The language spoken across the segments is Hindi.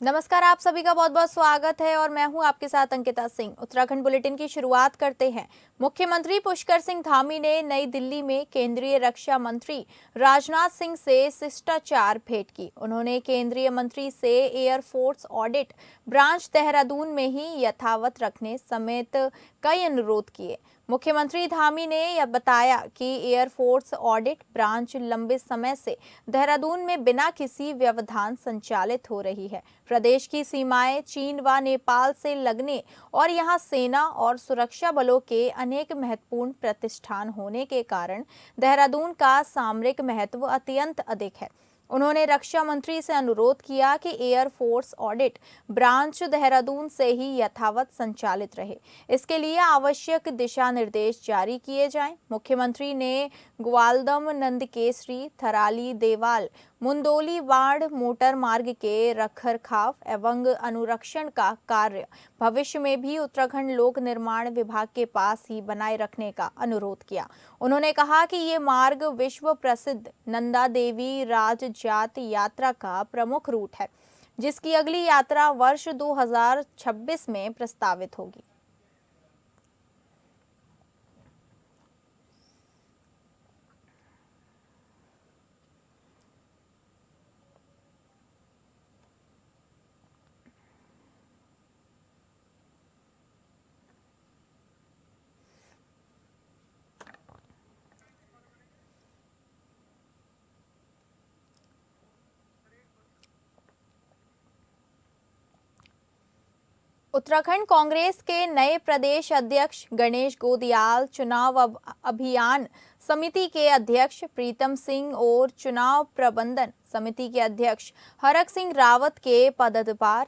नमस्कार, आप सभी का बहुत बहुत स्वागत है और मैं हूं आपके साथ अंकिता सिंह। उत्तराखंड बुलेटिन की शुरुआत करते हैं। मुख्यमंत्री पुष्कर सिंह धामी ने नई दिल्ली में केंद्रीय रक्षा मंत्री राजनाथ सिंह से शिष्टाचार भेंट की। उन्होंने केंद्रीय मंत्री से एयरफोर्स ऑडिट ब्रांच देहरादून में ही यथावत रखने समेत कई अनुरोध किए। मुख्यमंत्री धामी ने यह बताया कि एयरफोर्स ऑडिट ब्रांच लंबे समय से देहरादून में बिना किसी व्यवधान संचालित हो रही है। प्रदेश की सीमाएं चीन व नेपाल से लगने और यहां सेना और सुरक्षा बलों के अनेक महत्वपूर्ण प्रतिष्ठान होने के कारण देहरादून का सामरिक महत्व अत्यंत अधिक है। उन्होंने रक्षा मंत्री से अनुरोध किया कि एयरफोर्स ऑडिट ब्रांच देहरादून से ही यथावत संचालित रहे। इसके लिए आवश्यक दिशा निर्देश जारी किए जाएं। मुख्यमंत्री ने ग्वालदम, नंदकेसरी, थराली, देवाल, मुंदोली वाड़ मोटर मार्ग के रखरखाव एवं अनुरक्षण का कार्य भविष्य में भी उत्तराखंड लोक निर्माण विभाग के पास ही बनाए रखने का अनुरोध किया। उन्होंने कहा कि ये मार्ग विश्व प्रसिद्ध नंदा देवी राजजात यात्रा का प्रमुख रूट है, जिसकी अगली यात्रा वर्ष 2026 में प्रस्तावित होगी। उत्तराखंड कांग्रेस के नए प्रदेश अध्यक्ष गणेश गोदियाल चुनाव अभियान समिति के अध्यक्ष प्रीतम सिंह और चुनाव प्रबंधन समिति के अध्यक्ष हरक सिंह रावत के पदभार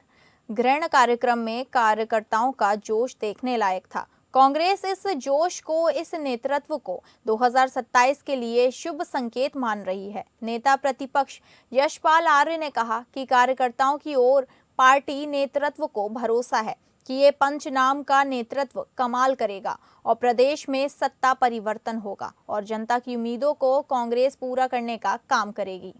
ग्रहण कार्यक्रम में कार्यकर्ताओं का जोश देखने लायक था। कांग्रेस इस जोश को, इस नेतृत्व को 2027 के लिए शुभ संकेत मान रही है। नेता प्रतिपक्ष यशपाल आर्य ने कहा कि कार्यकर्ताओं की ओर पार्टी नेतृत्व को भरोसा है कि ये पंचनाम का नेतृत्व कमाल करेगा और प्रदेश में सत्ता परिवर्तन होगा और जनता की उम्मीदों को कांग्रेस पूरा करने का काम करेगी।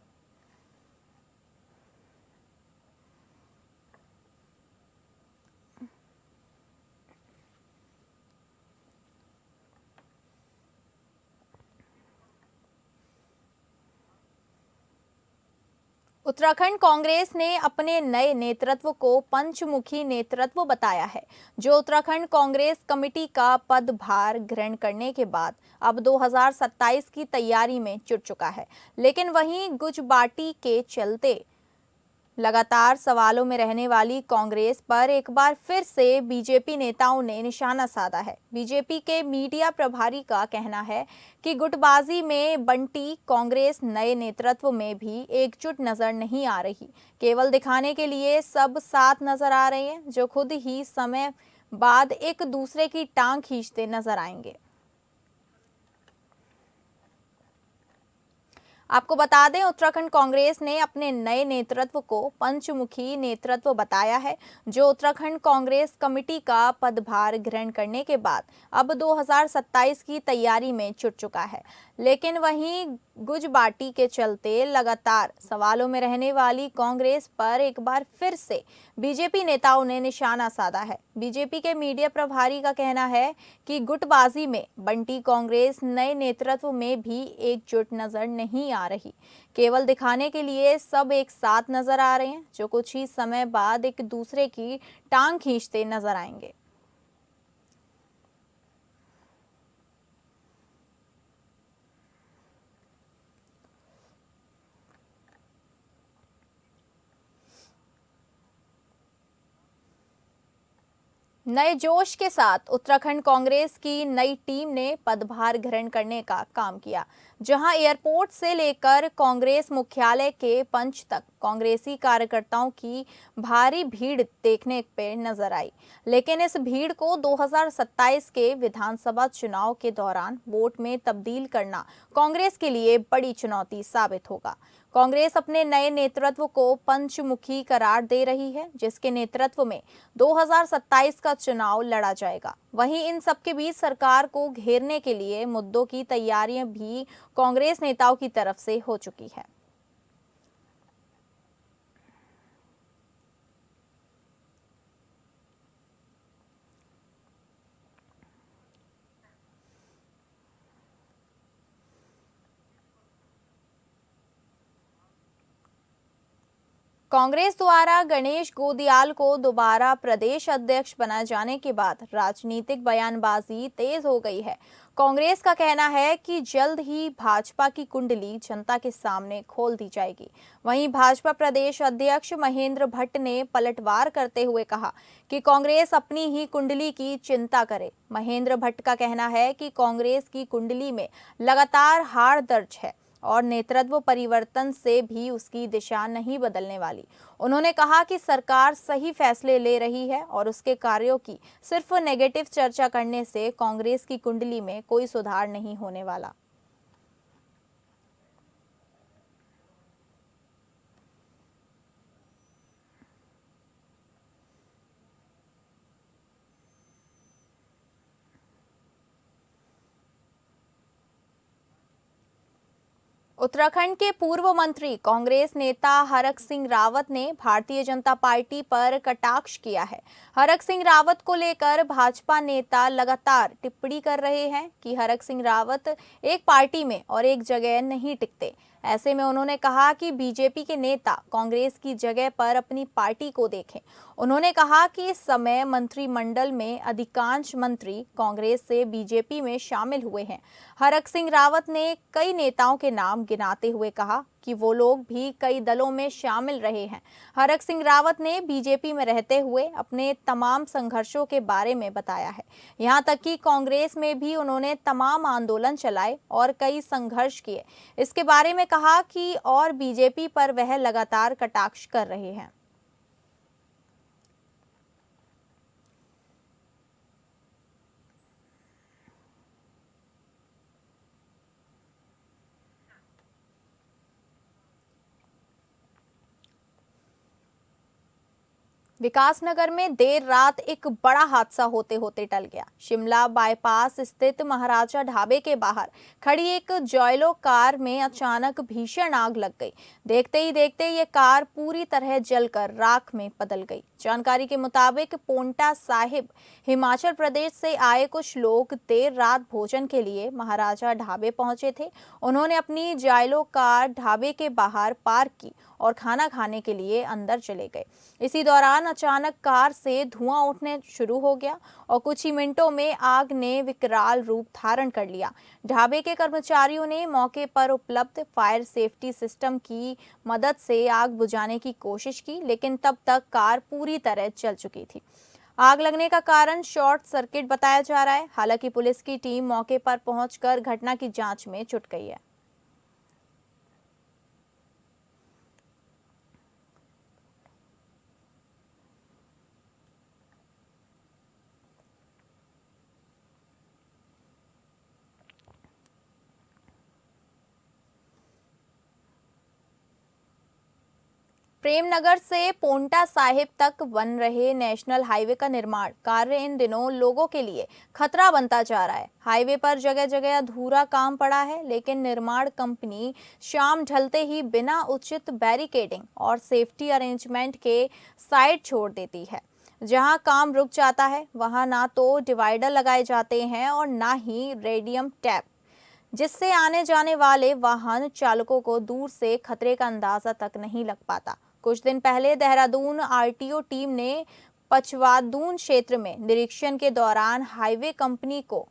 उत्तराखंड कांग्रेस ने अपने नए नेतृत्व को पंचमुखी नेतृत्व बताया है, जो उत्तराखंड कांग्रेस कमेटी का पदभार ग्रहण करने के बाद अब 2027 की तैयारी में जुट चुका है। लेकिन वहीं गुजबाटी के चलते लगातार सवालों में रहने वाली कांग्रेस पर एक बार फिर से बीजेपी नेताओं ने निशाना साधा है। बीजेपी के मीडिया प्रभारी का कहना है कि गुटबाजी में बंटी कांग्रेस नए नेतृत्व में भी एकजुट नजर नहीं आ रही। केवल दिखाने के लिए सब साथ नजर आ रहे हैं, जो खुद ही समय बाद एक दूसरे की टांग खींचते नजर आएंगे। आपको बता दें, उत्तराखंड कांग्रेस ने अपने नए नेतृत्व को पंचमुखी नेतृत्व बताया है, जो उत्तराखंड कांग्रेस कमेटी का पदभार ग्रहण करने के बाद अब 2027 की तैयारी में जुट चुका है। लेकिन वहीं गुजबाटी के चलते लगातार सवालों में रहने वाली कांग्रेस पर एक बार फिर से बीजेपी नेताओं ने निशाना साधा है। बीजेपी के मीडिया प्रभारी का कहना है कि गुटबाजी में बंटी कांग्रेस नए नेतृत्व में भी एकजुट नजर नहीं आ रही। केवल दिखाने के लिए सब एक साथ नजर आ रहे हैं, जो कुछ ही समय बाद एक दूसरे की टांग खींचते नजर आएंगे। नए जोश के साथ उत्तराखंड कांग्रेस की नई टीम ने पदभार ग्रहण करने का काम किया, जहां एयरपोर्ट से लेकर कांग्रेस मुख्यालय के पंच तक कांग्रेसी कार्यकर्ताओं की भारी भीड़ देखने पे नजर आई। लेकिन इस भीड़ को 2027 के विधानसभा चुनाव के दौरान वोट में तब्दील करना कांग्रेस के लिए बड़ी चुनौती साबित होगा। कांग्रेस अपने नए नेतृत्व को पंचमुखी करार दे रही है, जिसके नेतृत्व में 2027 का चुनाव लड़ा जाएगा। वहीं इन सबके बीच सरकार को घेरने के लिए मुद्दों की तैयारियां भी कांग्रेस नेताओं की तरफ से हो चुकी है। कांग्रेस द्वारा गणेश गोदियाल को दोबारा प्रदेश अध्यक्ष बनाए जाने के बाद राजनीतिक बयानबाजी तेज हो गई है। कांग्रेस का कहना है कि जल्द ही भाजपा की कुंडली जनता के सामने खोल दी जाएगी। वहीं भाजपा प्रदेश अध्यक्ष महेंद्र भट्ट ने पलटवार करते हुए कहा कि कांग्रेस अपनी ही कुंडली की चिंता करे। महेंद्र भट्ट का कहना है कि कांग्रेस की कुंडली में लगातार हार दर्ज है और नेतृत्व परिवर्तन से भी उसकी दिशा नहीं बदलने वाली। उन्होंने कहा कि सरकार सही फैसले ले रही है और उसके कार्यों की सिर्फ नेगेटिव चर्चा करने से कांग्रेस की कुंडली में कोई सुधार नहीं होने वाला। उत्तराखंड के पूर्व मंत्री कांग्रेस नेता हरक सिंह रावत ने भारतीय जनता पार्टी पर कटाक्ष किया है। हरक सिंह रावत को लेकर भाजपा नेता लगातार टिप्पणी कर रहे हैं कि हरक सिंह रावत एक पार्टी में और एक जगह नहीं टिकते। ऐसे में उन्होंने कहा कि बीजेपी के नेता कांग्रेस की जगह पर अपनी पार्टी को देखें। उन्होंने कहा कि इस समय मंत्रिमंडल में अधिकांश मंत्री कांग्रेस से बीजेपी में शामिल हुए हैं। हरक सिंह रावत ने कई नेताओं के नाम गिनाते हुए कहा कि वो लोग भी कई दलों में शामिल रहे हैं। हरक सिंह रावत ने बीजेपी में रहते हुए अपने तमाम संघर्षों के बारे में बताया है। यहां तक कि कांग्रेस में भी उन्होंने तमाम आंदोलन चलाए और कई संघर्ष किए। इसके बारे में कहा कि और बीजेपी पर वह लगातार कटाक्ष कर रहे हैं। विकासनगर में देर रात एक बड़ा हादसा होते होते टल गया। शिमला बाईपास स्थित महाराजा ढाबे के बाहर खड़ी एक जॉयलो कार में अचानक भीषण आग लग गई। देखते ही देखते ये कार पूरी तरह जलकर राख में बदल गई। जानकारी के मुताबिक पोंटा साहिब हिमाचल प्रदेश से आए कुछ लोग देर रात भोजन के लिए महाराजा ढाबे पहुंचे थे। उन्होंने अपनी जॉयलो कार ढाबे के बाहर पार्क की और खाना खाने के लिए अंदर चले गए। इसी दौरान अचानक कार से धुआं उठने शुरू हो गया और कुछ ही मिनटों में आग ने विकराल रूप धारण कर लिया। ढाबे के कर्मचारियों ने मौके पर उपलब्ध फायर सेफ्टी सिस्टम की मदद से आग बुझाने की कोशिश की, लेकिन तब तक कार पूरी तरह जल चुकी थी। आग लगने का कारण शॉर्ट सर्किट बताया जा रहा है। हालांकि पुलिस की टीम मौके पर पहुंचकर घटना की जांच में जुट गई है। प्रेमनगर से पोंटा साहिब तक बन रहे नेशनल हाईवे का निर्माण कार्य इन दिनों लोगों के लिए खतरा बनता जा रहा है। हाईवे पर जगह जगह अधूरा काम पड़ा है, लेकिन निर्माण कंपनी शाम ढलते ही बिना उचित बैरिकेडिंग और सेफ्टी अरेंजमेंट के साइट छोड़ देती है। जहां काम रुक जाता है वहां ना तो डिवाइडर लगाए जाते हैं और ना ही रेडियम टैप, जिससे आने जाने वाले वाहन चालकों को दूर से खतरे का अंदाजा तक नहीं लग पाता। कुछ दिन पहले देहरादून आरटीओ टीम ने पचवादून क्षेत्र में निरीक्षण के दौरान हाईवे कंपनी को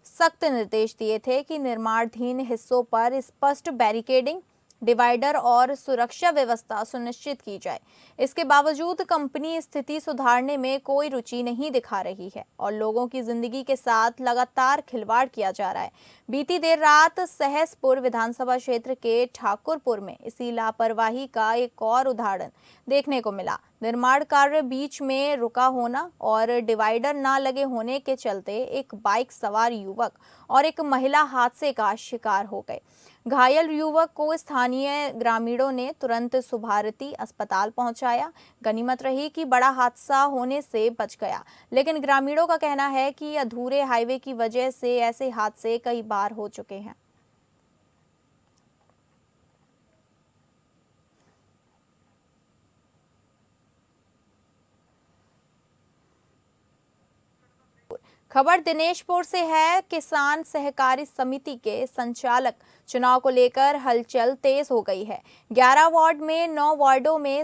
सख्त निर्देश दिए थे कि निर्माणाधीन हिस्सों पर स्पष्ट बैरिकेडिंग, डिवाइडर और सुरक्षा व्यवस्था सुनिश्चित की जाए। इसके बावजूद कंपनी स्थिति सुधारने में कोई रुचि नहीं दिखा रही है और लोगों की जिंदगी के साथ लगातार खिलवाड़ किया जा रहा है। बीती देर रात सहसपुर विधानसभा क्षेत्र के ठाकुरपुर में इसी लापरवाही का एक और उदाहरण देखने को मिला। निर्माण कार्य बीच में रुका होना और डिवाइडर न लगे होने के चलते एक बाइक सवार युवक और एक महिला हादसे का शिकार हो गए। घायल युवक को स्थानीय ग्रामीणों ने तुरंत सुभारती अस्पताल पहुंचाया। गनीमत रही कि बड़ा हादसा होने से बच गया, लेकिन ग्रामीणों का कहना है कि अधूरे हाईवे की वजह से ऐसे हादसे कई बार हो चुके हैं। खबर दिनेशपुर से है। किसान सहकारी समिति के संचालक चुनाव को लेकर हलचल तेज हो गई है। 11 वार्ड में 9 वार्डों में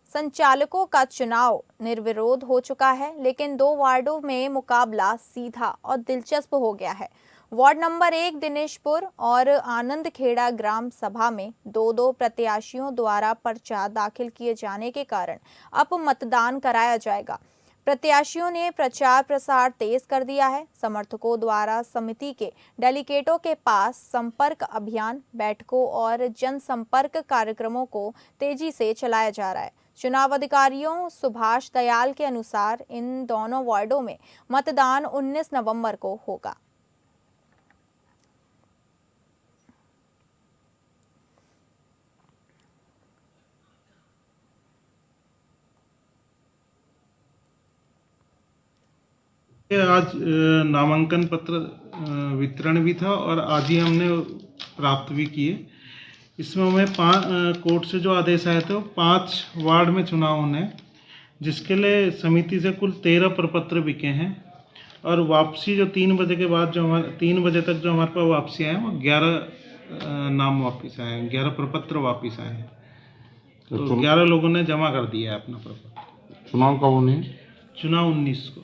संचालकों का चुनाव निर्विरोध हो चुका है, लेकिन 2 वार्डों में मुकाबला सीधा और दिलचस्प हो गया है। वार्ड नंबर 1 दिनेशपुर और आनंद खेड़ा ग्राम सभा में 2-2 प्रत्याशियों द्वारा पर्चा दाखिल किए जाने के कारण अब मतदान कराया जाएगा। प्रत्याशियों ने प्रचार प्रसार तेज कर दिया है। समर्थकों द्वारा समिति के डेलीगेटों के पास संपर्क अभियान, बैठकों और जनसंपर्क कार्यक्रमों को तेजी से चलाया जा रहा है। चुनाव अधिकारियों सुभाष दयाल के अनुसार इन दोनों वार्डों में मतदान 19 नवंबर को होगा। आज नामांकन पत्र वितरण भी था और आज ही हमने प्राप्त भी किए। इसमें हमें कोर्ट से जो आदेश आए थे वो 5 वार्ड में चुनाव होने हैं, जिसके लिए समिति से कुल 13 प्रपत्र बिके हैं और वापसी जो 3 बजे के बाद 3 बजे तक जो हमारे पास वापसी आए वो 11 नाम वापस आए हैं, 11 प्रपत्र वापस आए हैं। तो 11 लोगों ने जमा कर दिया है अपना प्रपत्र। चुनाव कब होने? चुनाव 19 को।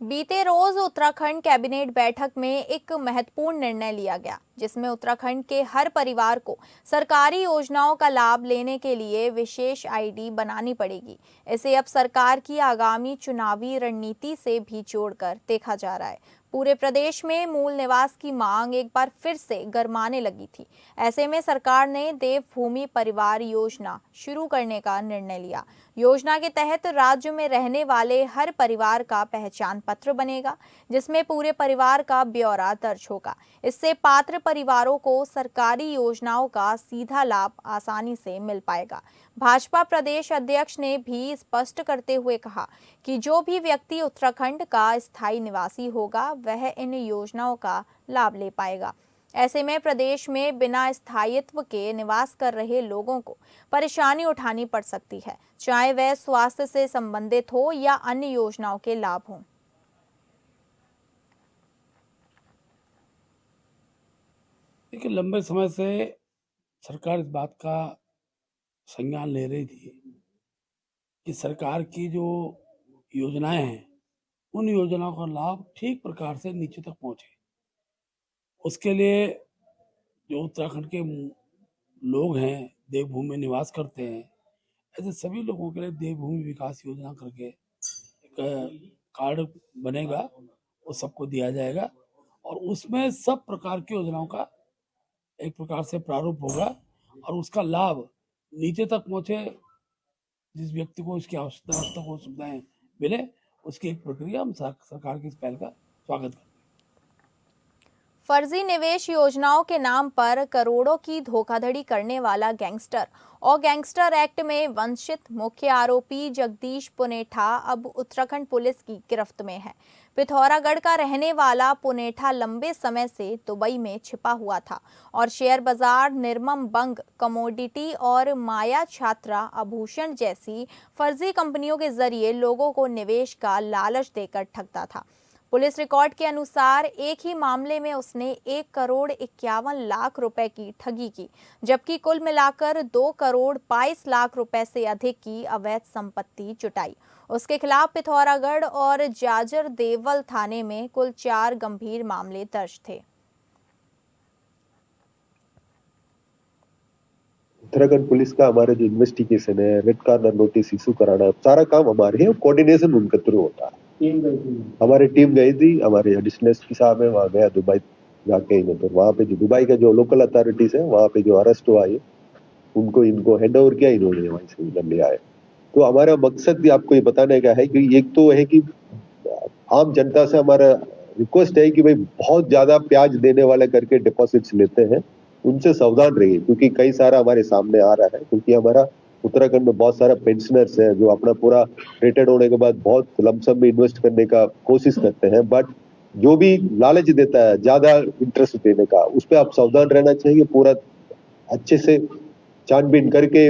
बीते रोज उत्तराखंड कैबिनेट बैठक में एक महत्वपूर्ण निर्णय लिया गया, जिसमें उत्तराखंड के हर परिवार को सरकारी योजनाओं का लाभ लेने के लिए विशेष आईडी बनानी पड़ेगी। इसे अब सरकार की आगामी चुनावी रणनीति से भी जोड़कर देखा जा रहा है। पूरे प्रदेश में मूल निवास की मांग एक बार फिर से गरमाने लगी थी। ऐसे में सरकार ने देवभूमि परिवार योजना शुरू करने का निर्णय लिया। योजना के तहत राज्य में रहने वाले हर परिवार का पहचान पत्र बनेगा, जिसमें पूरे परिवार का ब्यौरा दर्ज होगा। इससे पात्र परिवारों को सरकारी योजनाओं का सीधा लाभ आसानी से मिल पाएगा। भाजपा प्रदेश अध्यक्ष ने भी स्पष्ट करते हुए कहा कि जो भी व्यक्ति उत्तराखंड का स्थायी निवासी होगा वह इन योजनाओं का लाभ ले पाएगा। ऐसे में प्रदेश में बिना स्थायित्व के निवास कर रहे लोगों को परेशानी उठानी पड़ सकती है, चाहे वह स्वास्थ्य से संबंधित हो या अन्य योजनाओं के लाभ हों। देखिए, लंबे समय से सरकार इस बात का संज्ञान ले रही थी कि सरकार की जो योजनाएं हैं उन योजनाओं का लाभ ठीक प्रकार से नीचे तक पहुंचे। उसके लिए जो उत्तराखंड के लोग हैं, देवभूमि में निवास करते हैं, ऐसे सभी लोगों के लिए देवभूमि विकास योजना करके एक कार्ड बनेगा, वो सबको दिया जाएगा और उसमें सब प्रकार की योजनाओं का एक प्रकार से प्रारूप होगा और उसका लाभ नीचे तक पहुंचे। जिस व्यक्ति को इसकी आवश्यकता हो, सुविधाएं मिले, उसकी एक प्रक्रिया हम सरकार की इस पहल का स्वागत करते हैं। फर्जी निवेश योजनाओं के नाम पर करोड़ों की धोखाधड़ी करने वाला गैंगस्टर और गैंगस्टर एक्ट में वंचित मुख्य आरोपी जगदीश पुनेठा अब उत्तराखंड पुलिस की गिरफ्त में है। पिथौरागढ़ का रहने वाला पुनेठा लंबे समय से दुबई में छिपा हुआ था और शेयर बाजार, निर्मम बंग कमोडिटी और माया छात्रा आभूषण जैसी फर्जी कंपनियों के जरिए लोगों को निवेश का लालच देकर ठगता था। पुलिस रिकॉर्ड के अनुसार एक ही मामले में उसने 1 करोड़ 51 लाख रुपए की ठगी की, जबकि कुल मिलाकर 2 करोड़ 22 लाख रुपए से अधिक की अवैध संपत्ति जुटाई। उसके खिलाफ पिथौरागढ़ और जाजर देवल थाने में कुल 4 गंभीर मामले दर्ज थे। उत्तराखंड पुलिस का हमारा जो इन्वेस्टिगेशन है, रेड कॉर्नर नोटिस इशू कराना, सारा काम हमारे है, कोऑर्डिनेशन उनके थ्रू होता है। हमारी टीम गई थी, हमारे एडिशनल एसपी साहब है, वहाँ गया दुबई जाके तो वहाँ पे जो दुबई का जो लोकल अथॉरिटीज है वहाँ पे जो अरेस्ट हुआ है उनको इनको हैंड ओवर किया, इन्होंने वहीं से उधर लिया है। तो हमारा मकसद भी आपको ये बताने का है कि एक तो है कि आम जनता से हमारा रिक्वेस्ट है कि भाई बहुत ज्यादा ब्याज देने वाले करके डिपॉजिट्स लेते हैं, उनसे सावधान रहिए, क्योंकि कई सारा हमारे सामने आ रहा है। क्योंकि हमारा उत्तराखंड में बहुत सारा पेंशनर्स है जो अपना पूरा रिटायर्ड होने के बाद बहुत लमसम में इन्वेस्ट करने का कोशिश करते हैं, बट जो भी लालच देता है ज्यादा इंटरेस्ट देने का, उस पर आप सावधान रहना चाहिए। पूरा अच्छे से छानबीन करके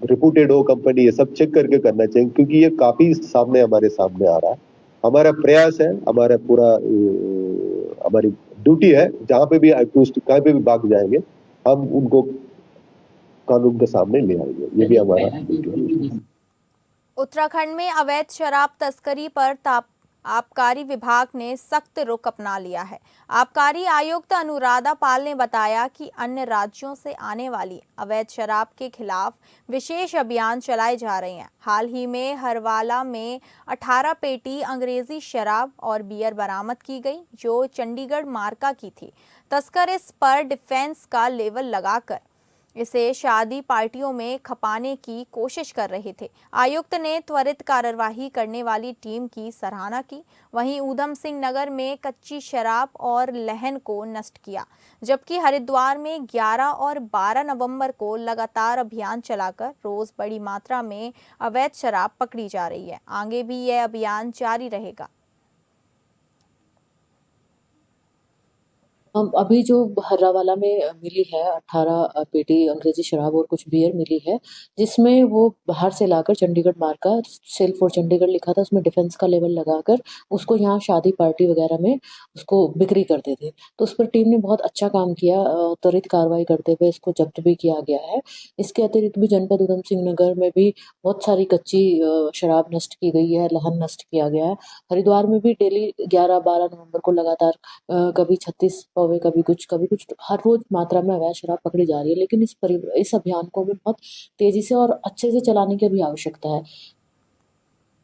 रिपूटेड हो कंपनी, ये सब चेक करके करना चाहिए, क्योंकि ये काफी हमारे सामने आ रहा है। हमारा प्रयास है, हमारा पूरा हमारी ड्यूटी है, जहां पे भी अक्यूज्ड कहीं पे भी भाग जाएंगे हम उनको कानून के सामने ले आएंगे, ये भी हमारा ड्यूटी है। उत्तराखंड में अवैध शराब तस्करी पर आबकारी विभाग ने सख्त रुख अपना लिया है। आबकारी आयुक्त अनुराधा पाल ने बताया कि अन्य राज्यों से आने वाली अवैध शराब के खिलाफ विशेष अभियान चलाए जा रहे हैं। हाल ही में हरवाला में 18 पेटी अंग्रेजी शराब और बियर बरामद की गई, जो चंडीगढ़ मार्का की थी। तस्कर इस पर डिफेंस का लेबल लगाकर इसे शादी पार्टियों में खपाने की कोशिश कर रहे थे। आयुक्त ने त्वरित कार्यवाही करने वाली टीम की सराहना की। वहीं ऊधम सिंह नगर में कच्ची शराब और लहन को नष्ट किया, जबकि हरिद्वार में 11 और 12 नवंबर को लगातार अभियान चलाकर रोज बड़ी मात्रा में अवैध शराब पकड़ी जा रही है। आगे भी यह अभियान जारी रहेगा। हम अभी जो हर्रावाला में मिली है 18 पेटी अंग्रेजी शराब और कुछ बियर मिली है, जिसमें वो बाहर से लाकर चंडीगढ़ मार्का सेल फॉर चंडीगढ़ लिखा था, उसमें डिफेंस का लेबल लगाकर उसको यहाँ शादी पार्टी वगैरह में उसको बिक्री करते थे। तो उस पर टीम ने बहुत अच्छा काम किया, त्वरित कार्रवाई करते हुए इसको जब्त भी किया गया है। इसके अतिरिक्त भी जनपद ऊधम सिंह नगर में भी बहुत सारी कच्ची शराब नष्ट की गई है, लहन नष्ट किया गया है। हरिद्वार में भी डेली 11-12 नवंबर को लगातार कभी 36 पौवे, कभी कुछ हर रोज मात्रा में अवैध शराब पकड़ी जा रही है। लेकिन इस अभियान को भी बहुत तेजी से और अच्छे से चलाने की भी आवश्यकता है।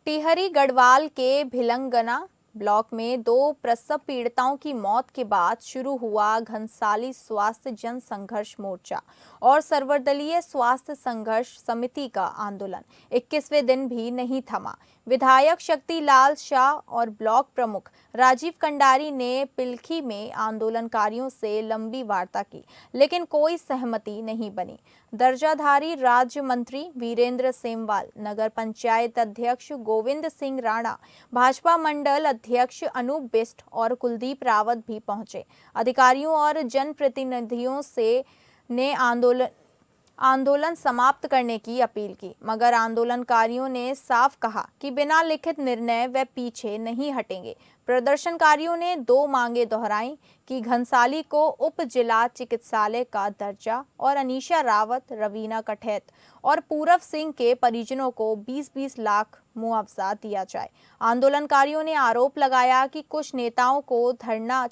टिहरी गढ़वाल के भिलंगना ब्लॉक में 2 प्रसव पीड़िताओं की मौत के बाद शुरू हुआ घनसाली स्वास्थ्य जन संघर्ष मोर्चा और सर्वदलीय स्वास्थ्य संघर्ष समिति का आंदोलन 21वें दिन भी नहीं थमा। विधायक शक्तिलाल शाह और ब्लॉक प्रमुख राजीव कंडारी ने पिलखी में आंदोलनकारियों से लंबी वार्ता की, लेकिन कोई सहमति नहीं बनी। दर्जाधारी राज्य मंत्री वीरेंद्र सेमवाल, नगर पंचायत अध्यक्ष गोविंद सिंह राणा, भाजपा मंडल अध्यक्ष अनूप बिष्ट और कुलदीप रावत भी पहुंचे। अधिकारियों और जनप्रतिनिधियों से ने आंदोलन समाप्त करने की अपील की, मगर आंदोलनकारियों ने साफ कहा कि बिना लिखित निर्णय वे पीछे नहीं हटेंगे। प्रदर्शनकारियों ने 2 मांगे दोहराई कि घनसाली को उप जिला चिकित्सालय का दर्जा और अनीशा रावत, रवीना कठैत और पूरव सिंह के परिजनों को 20-20 लाख मुआवजा दिया जाए। आंदोलनकारियों ने आरोप लगाया कि कुछ नेताओं को धरना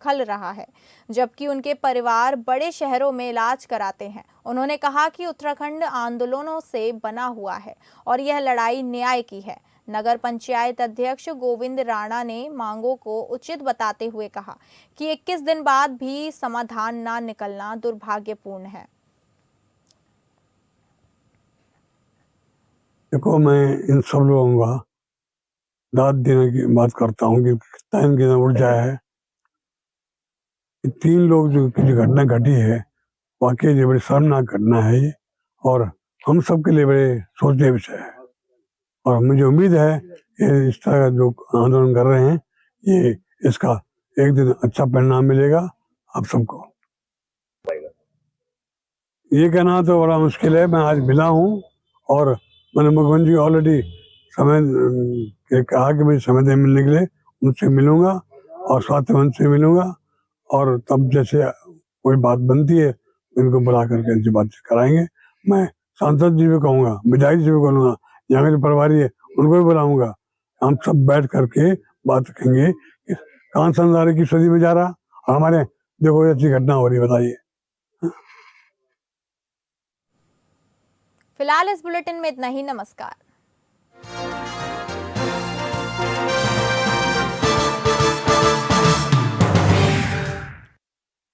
खल रहा है, जबकि उनके परिवार बड़े शहरों में इलाज कराते हैं। उन्होंने कहा कि उत्तराखंड आंदोलनों से बना हुआ है और यह लड़ाई न्याय की है। नगर पंचायत अध्यक्ष गोविंद राणा ने मांगों को उचित बताते हुए कहा कि 21 दिन बाद भी समाधान न निकलना दुर्भाग्यपूर्ण है। देखो, मैं इन सब लोगों का दाद देने की बात करता हूँ कि कितना इनकी उड़ जाए है। 3 लोग जो घटना घटी है, वाकई ये बड़ी शर्मनाक घटना है ये, और हम सबके लिए बड़े सोचने विषय है। और मुझे उम्मीद है कि इस तरह का जो आंदोलन कर रहे हैं, ये इसका एक दिन अच्छा परिणाम मिलेगा आप सबको। ये कहना तो बड़ा मुश्किल है। मैं आज मिला हूँ और मैंने मुख्यमंत्री ऑलरेडी समय कहा कि मुझे समय दे मिलने के लिए, उनसे मिलूंगा और स्वास्थ्य मंत्री से मिलूंगा, और तब जैसे कोई बात बनती है इनको बुला करके इनसे बातचीत कराएंगे। मैं सांसद जी भी कहूँगा, विधायक जी भी कहूँगा, यहाँ के जो प्रभारी है उनको भी बुलाऊंगा। हम सब बैठ करके बात करेंगे कि कहाँ संसार की सदी में जा रहा और हमारे देखो ऐसी घटना हो रही, बताइए। फिलहाल इस बुलेटिन में इतना ही। नमस्कार।